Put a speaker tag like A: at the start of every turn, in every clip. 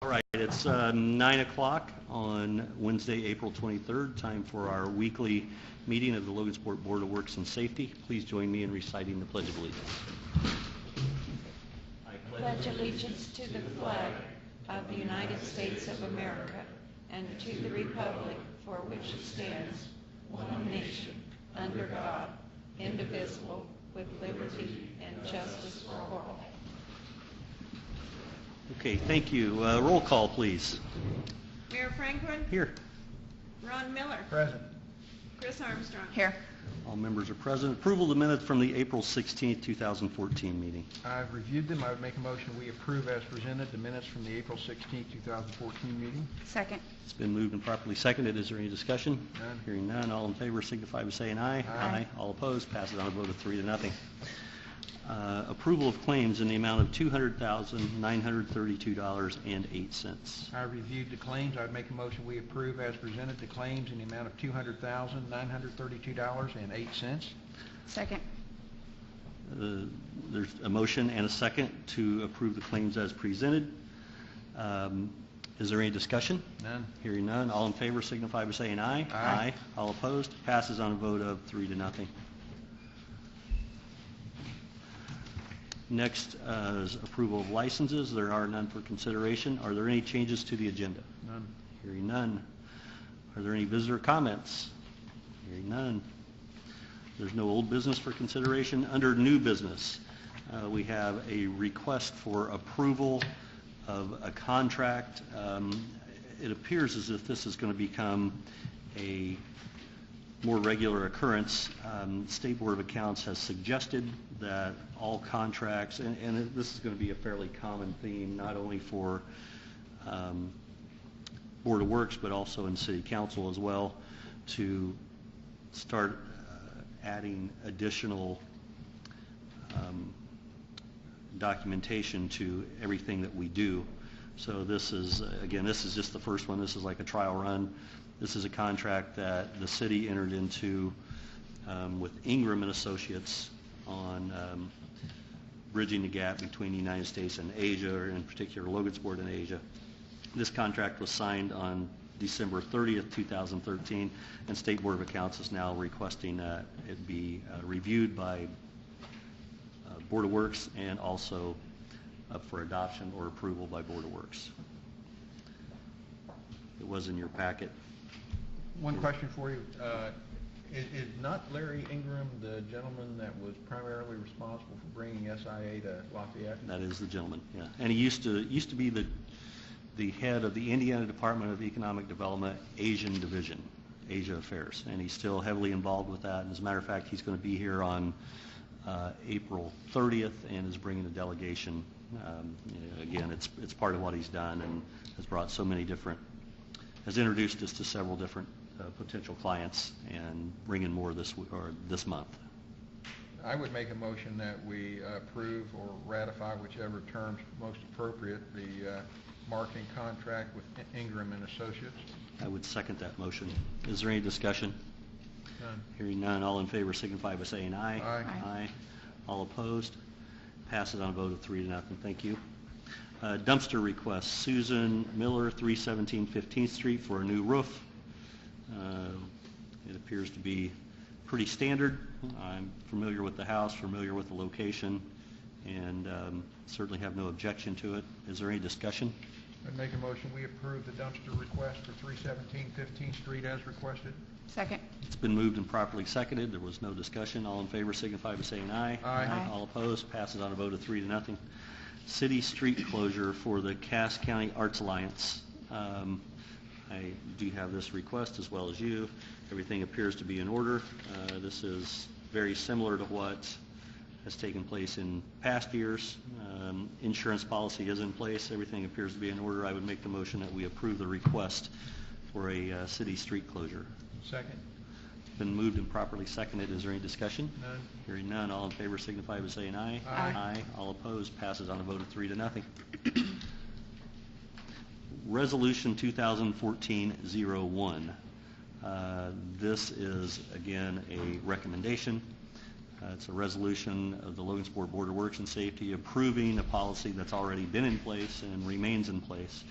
A: All right, it's 9 o'clock on Wednesday, April 23rd, time for our weekly meeting of the Logansport Board of Works and Safety. Please join me in reciting the Pledge of Allegiance.
B: I pledge allegiance to the flag of the United States of America and to the republic for which it stands, one nation, under God, indivisible, with liberty and justice for all.
A: Okay, thank you. Roll call, please.
C: Mayor Franklin?
A: Here.
C: Ron Miller?
D: Present.
C: Chris Armstrong?
B: Here.
A: All members are present. Approval of the minutes from the April 16th, 2014 meeting.
D: I've reviewed them. I would make a motion we approve as presented the minutes from the April 16th, 2014 meeting.
B: Second.
A: It's been moved and properly seconded. Is there any discussion?
D: None.
A: Hearing none, all in favor signify by saying aye.
B: Aye.
A: All opposed, passes on a vote of 3-0. Approval of claims in the amount of $200,932.08.
D: I reviewed the claims. I would make a motion we approve as presented the claims in the amount of $200,932.08.
B: Second.
A: There's a motion and a second to approve the claims as presented. Is there any discussion?
D: None.
A: Hearing none, all in favor signify by saying aye.
D: Aye.
A: All opposed, passes on a vote of 3-0. Next is approval of licenses. There are none for consideration. Are there any changes to the agenda?
D: None.
A: Hearing none. Are there any visitor comments? Hearing none. There's no old business for consideration. Under new business, we have a request for approval of a contract. It appears as if this is going to become a more regular occurrence. State Board of Accounts has suggested that all contracts, and this is going to be a fairly common theme, not only for Board of Works, but also in City Council as well, to start adding additional documentation to everything that we do. So this is, again, this is just the first one. This is like a trial run. This is a contract that the city entered into with Ingram and Associates on bridging the gap between the United States and Asia, or in particular Logansport and Asia. This contract was signed on December 30th, 2013, and State Board of Accounts is now requesting that it be reviewed by Board of Works and also up for adoption or approval by Board of Works. It was in your packet.
D: One question for you. Is not Larry Ingram the gentleman that was primarily responsible for bringing SIA to Lafayette?
A: That is the gentleman, yeah. And he used to be the head of the Indiana Department of Economic Development Asian Division, Asia Affairs, and he's still heavily involved with that. And as a matter of fact, he's going to be here on April 30th and is bringing a delegation. Again, it's part of what he's done and has brought so many different, has introduced us to several different potential clients and bringing more this month.
D: I would make a motion that we approve or ratify, whichever term's most appropriate, the marketing contract with Ingram and Associates.
A: I would second that motion. Is there any discussion?
D: None.
A: Hearing none, all in favor signify by saying aye.
D: Aye.
A: Aye. All opposed? Passes on a vote of 3-0. Thank you. Dumpster request. Susan Miller, 317 15th Street for a new roof. It appears to be pretty standard. I'm familiar with the house, familiar with the location, and certainly have no objection to it. Is there any discussion?
D: I'd make a motion we approve the dumpster request for 317 15th Street as requested.
B: Second.
A: It's been moved and properly seconded. There was no discussion. All in favor signify by saying aye.
D: Aye.
B: Aye.
A: All opposed? Passes on a vote of 3-0. City street closure for the Cass County Arts Alliance. I do have this request as well as you. Everything appears to be in order. This is very similar to what has taken place in past years. Insurance policy is in place. Everything appears to be in order. I would make the motion that we approve the request for a city street closure.
D: Second.
A: It's been moved and properly seconded. Is there any discussion?
D: None.
A: Hearing none, all in favor signify by saying aye.
D: Aye.
A: Aye. All opposed, passes on a vote of 3-0. Resolution 2014-01. This is, again, a recommendation. It's a resolution of the Logansport Board of Works and Safety approving a policy that's already been in place and remains in place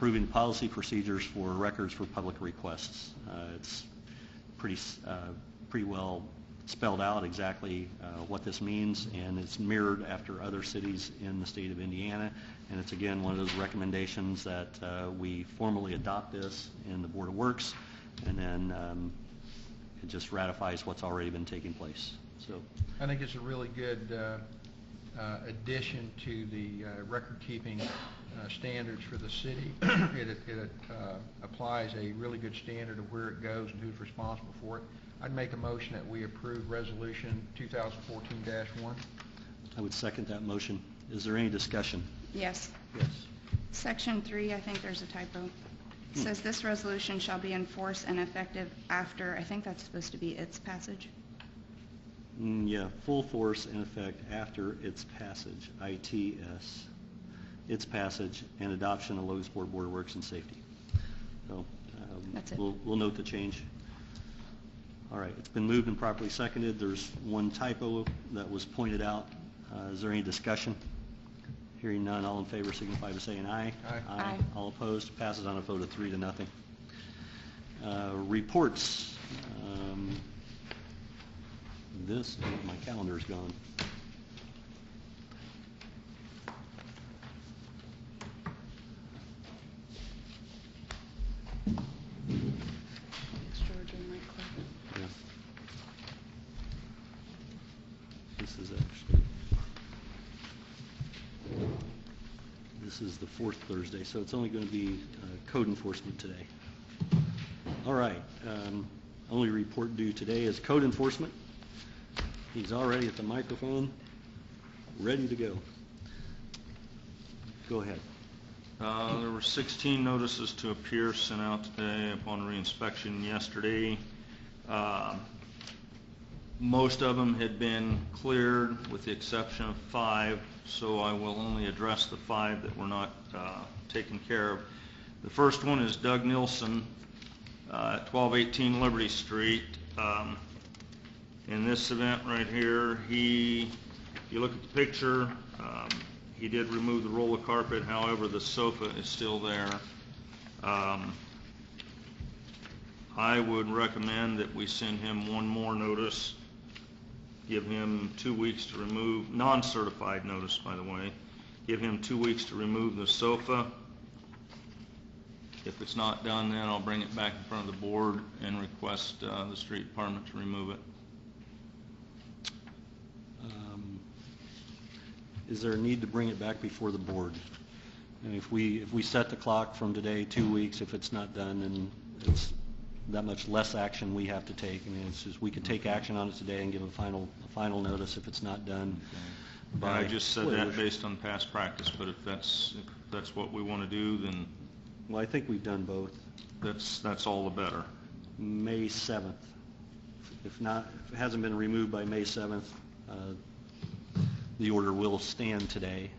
A: approving policy procedures for records for public requests. It's pretty well spelled out exactly what this means, and it's mirrored after other cities in the state of Indiana. And it's, again, one of those recommendations that we formally adopt this in the Board of Works, and then it just ratifies what's already been taking place. So
D: I think it's a really good addition to the record-keeping standards for the city. It applies a really good standard of where it goes and who's responsible for it. I'd make a motion that we approve Resolution 2014-1.
A: I would second that motion. Is there any discussion?
E: Yes.
A: Yes.
E: Section 3, I think there's a typo. It says this resolution shall be in force and effective after, I think that's supposed to be its passage.
A: Yeah, full force in effect after its passage, ITS, its passage and adoption of Logansport Board of Works and Safety. So
E: That's it.
A: We'll note the change. All right, it's been moved and properly seconded. There's one typo that was pointed out. Is there any discussion? Hearing none, all in favor signify by saying aye.
D: Aye.
E: Aye.
A: All opposed, passes on a vote of 3-0. Reports. My calendar's gone. Yeah. This is the fourth Thursday, so it's only going to be code enforcement today. All right. Only report due today is code enforcement. He's already at the microphone, ready to go. Go ahead.
F: There were 16 notices to appear sent out today upon reinspection yesterday. Most of them had been cleared with the exception of 5, so I will only address the 5 that were not taken care of. The first one is Doug Nielsen at 1218 Liberty Street. In this event right here, if you look at the picture, he did remove the roll of carpet. However, the sofa is still there. I would recommend that we send him one more notice, give him 2 weeks to remove, non-certified notice, by the way, give him 2 weeks to remove the sofa. If it's not done, then I'll bring it back in front of the board and request the street department to remove it.
A: Is there a need to bring it back before the board? And if we set the clock from today 2 weeks, if it's not done, then it's that much less action we have to take. I mean, it's just we could take action on it today and give a final notice if it's not done.
F: And I just said that based on past practice, but if that's what we want to do, then
A: Well, I think we've done both.
F: that's all the better.
A: May 7th. If it hasn't been removed by May 7th, the order will stand today,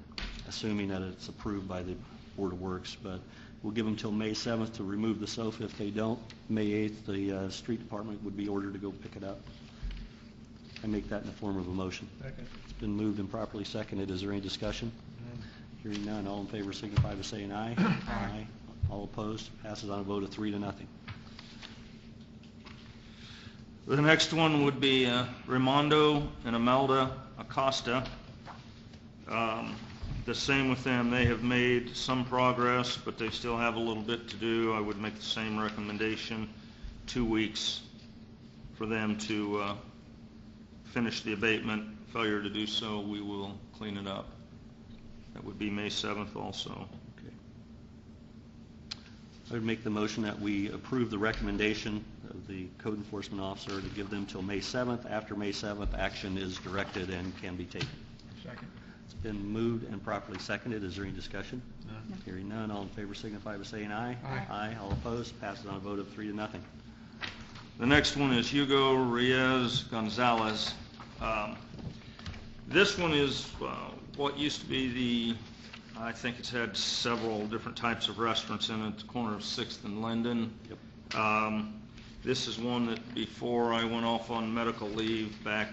A: assuming that it's approved by the Board of Works. But we'll give them till May 7th to remove the sofa. If they don't, May 8th, the street department would be ordered to go pick it up. I make that in the form of a motion.
D: Second.
A: It's been moved and properly seconded. Is there any discussion? Hearing none, all in favor signify by saying aye. Aye. All opposed, passes on a vote of 3-0.
F: The next one would be Raimondo and Imelda Acosta. The same with them. They have made some progress, but they still have a little bit to do. I would make the same recommendation, 2 weeks for them to finish the abatement. Failure to do so, we will clean it up. That would be May 7th also.
A: Okay. I would make the motion that we approve the recommendation of the code enforcement officer to give them till May 7th. After May 7th, action is directed and can be taken.
D: Second.
A: It's been moved and properly seconded. Is there any discussion?
D: No.
A: Hearing none, all in favor signify by saying aye.
D: Aye.
A: Aye. All opposed, passes on a vote of 3-0.
F: The next one is Hugo Reyes Gonzalez. This one is what used to be I think it's had several different types of restaurants in it, at the corner of 6th and Linden.
A: Yep.
F: This is one that before I went off on medical leave back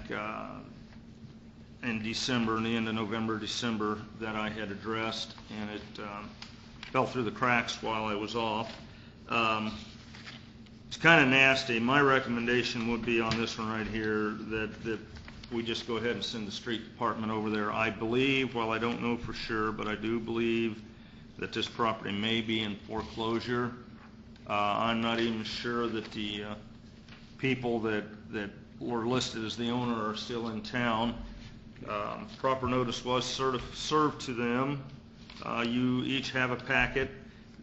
F: in December, in the end of November, December, that I had addressed, and fell through the cracks while I was off. It's kind of nasty. My recommendation would be on this one right here that we just go ahead and send the street department over there. I believe, while I don't know for sure, but I do believe that this property may be in foreclosure. I'm not even sure that the people that were listed as the owner are still in town. Proper notice was served to them. You each have a packet.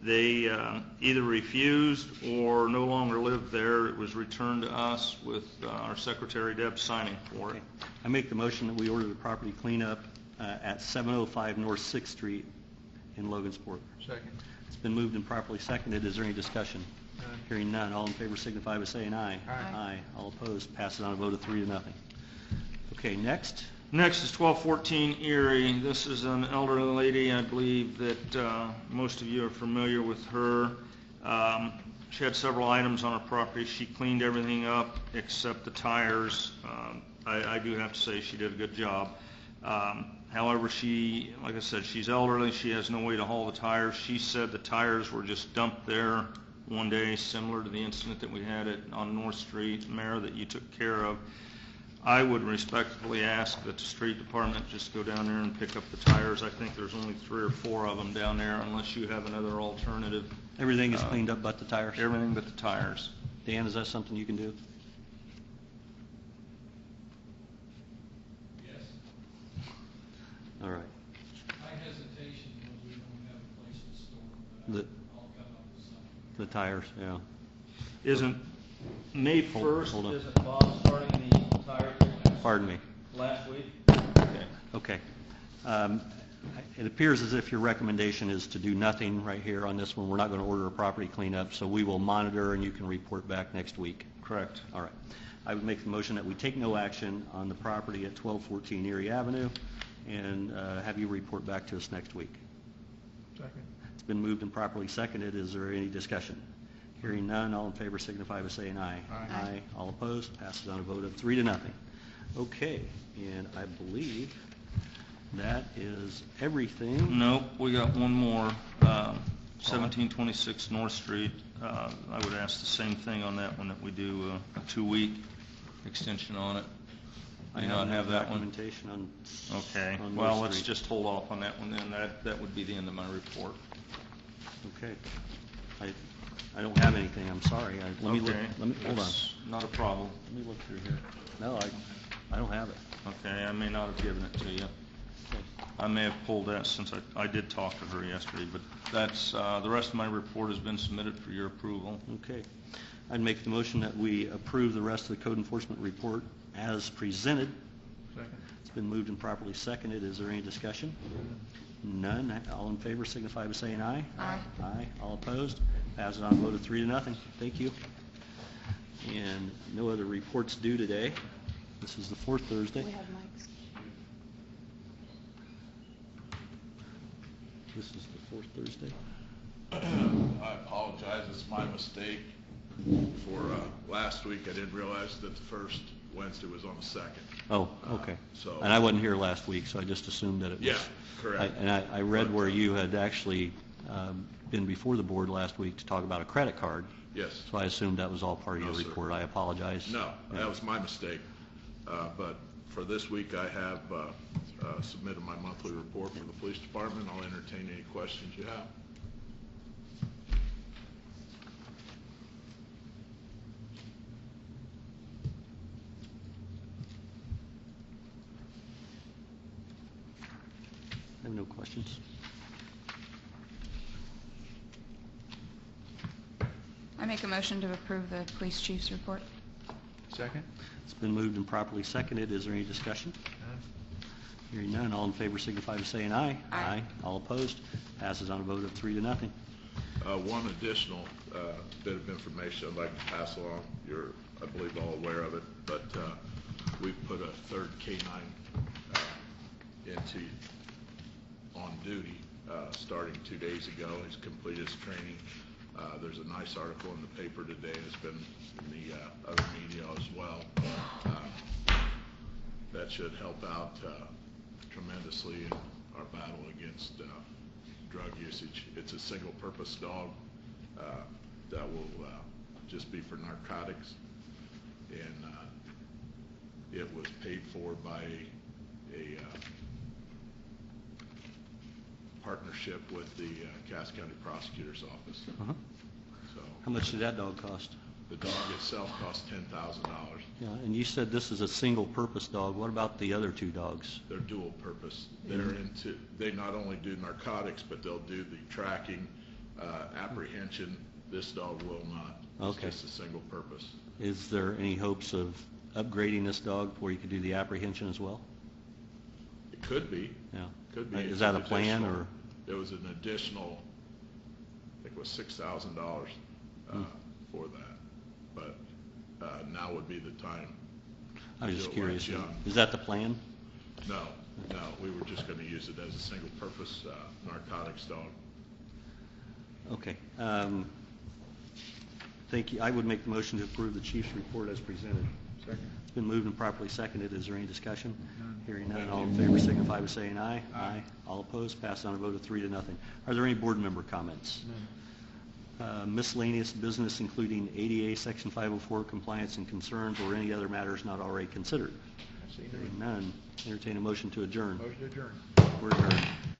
F: They either refused or no longer lived there. It was returned to us with our secretary Deb signing for it.
A: I make the motion that we order the property cleanup at 705 North 6th Street in Logansport.
D: Second.
A: It's been moved and properly seconded. Is there any discussion?
D: None.
A: Hearing none. All in favor signify by saying aye.
D: Aye.
A: All opposed. Passes on a vote of 3-0. Okay, next.
F: Next is 1214 Erie. This is an elderly lady. I believe that most of you are familiar with her. She had several items on her property. She cleaned everything up except the tires. I do have to say she did a good job. However, she, like I said, she's elderly. She has no way to haul the tires. She said the tires were just dumped there one day, similar to the incident that we had on North Street, Mayor, that you took care of. I would respectfully ask that the street department just go down there and pick up the tires. I think there's only 3 or 4 of them down there, unless you have another alternative.
A: Everything is cleaned up but the tires?
F: Everything but the tires.
A: Dan, is that something you can do?
G: Yes.
A: All right.
G: My hesitation was we don't have a place to store them, but I'll come up with something.
A: The tires, yeah.
F: Isn't May
A: Hold
F: 1st,
A: on.
F: isn't Bob starting the tire cleanup
A: Pardon me.
F: last week?
A: Okay. It appears as if your recommendation is to do nothing right here on this one. We're not going to order a property cleanup, so we will monitor and you can report back next week.
F: Correct.
A: All right. I would make the motion that we take no action on the property at 1214 Erie Avenue and have you report back to us next week.
D: Second.
A: It's been moved and properly seconded. Is there any discussion? Hearing none, all in favor signify by saying aye.
D: Aye.
A: All opposed, passes on a vote of 3-0. Okay, and I believe that is everything.
F: Nope, we got one more, 1726 North Street. I would ask the same thing on that one, that we do a 2-week extension on it.
A: I
F: Do you not have that one?
A: documentation on.
F: Okay,
A: on
F: well,
A: North
F: let's
A: Street.
F: just hold off on that one then. That would be the end of my report.
A: Okay. I don't have anything, I'm sorry. Let me look,
F: Okay,
A: hold on.
F: that's not a problem.
A: Let me look through here. No, I don't have it.
F: Okay, I may not have given it to you.
A: Okay.
F: I may have pulled that since I did talk to her yesterday, but that's, the rest of my report has been submitted for your approval.
A: Okay. I'd make the motion that we approve the rest of the code enforcement report as presented.
D: Second.
A: It's been moved and properly seconded. Is there any discussion? None. All in favor signify by saying aye.
E: Aye.
A: Aye. All opposed? Passes on a vote of 3-0. Thank you. And no other reports due today. This is the fourth Thursday.
E: We have mics.
A: This is the fourth Thursday.
H: I apologize, it's my mistake. For last week, I didn't realize that the first Wednesday was on the second.
A: Oh, okay.
H: So-
A: And I wasn't here last week, so I just assumed that it was.
H: Yeah, correct.
A: And I read where you had actually been before the board last week to talk about a credit card.
H: Yes.
A: So I assumed that was all part of
H: No,
A: your
H: sir.
A: report. I apologize.
H: No,
A: Yeah.
H: that was my mistake. But for this week, I have submitted my monthly report for the police department. I'll entertain any questions you have.
A: I have no questions.
E: I make a motion to approve the police chief's report.
D: Second.
A: It's been moved and properly seconded. Is there any discussion?
D: None.
A: Hearing none, all in favor signify by saying aye.
E: Aye.
A: All opposed? Passes on a vote of 3-0.
H: One additional bit of information I'd like to pass along. You're, I believe, all aware of it, but we've put a third K-9 on duty starting 2 days ago. He's completed his training. There's a nice article in the paper today. It's been in the other media as well. That should help out tremendously in our battle against drug usage. It's a single-purpose dog that will just be for narcotics, and it was paid for by a partnership with the Cass County Prosecutor's Office.
A: Uh-huh.
H: So
A: How much did that dog cost?
H: the dog itself cost $10,000.
A: Yeah, and you said this is a single-purpose dog. What about the other two dogs?
H: They're dual purpose. They not only do narcotics, but they'll do the tracking, apprehension. This dog will not.
A: Okay.
H: It's just a single purpose.
A: Is there any hopes of upgrading this dog where you could do the apprehension as well?
H: It could be.
A: Yeah.
H: Could be.
A: Is
H: It's
A: that
H: an
A: a plan,
H: additional-
A: or?
H: It was an additional, I think it was $6,000 for that. But now would be the time.
A: I was
H: to
A: just
H: do it while
A: curious.
H: it's young.
A: Is that the plan?
H: No, we were just going to use it as a single purpose narcotics dog.
A: Okay. Thank you. I would make the motion to approve the chief's report as presented.
D: Second.
A: It's been moved and properly seconded. Is there any discussion? Hearing none, all in favor signify by saying aye.
D: Aye.
A: All opposed, passed on a vote of 3-0. Are there any board member comments? Miscellaneous business including ADA Section 504 compliance and concerns, or any other matters not already considered?
D: I see
A: Hearing none, entertain a motion to adjourn.
D: Motion to adjourn.
A: We're adjourned.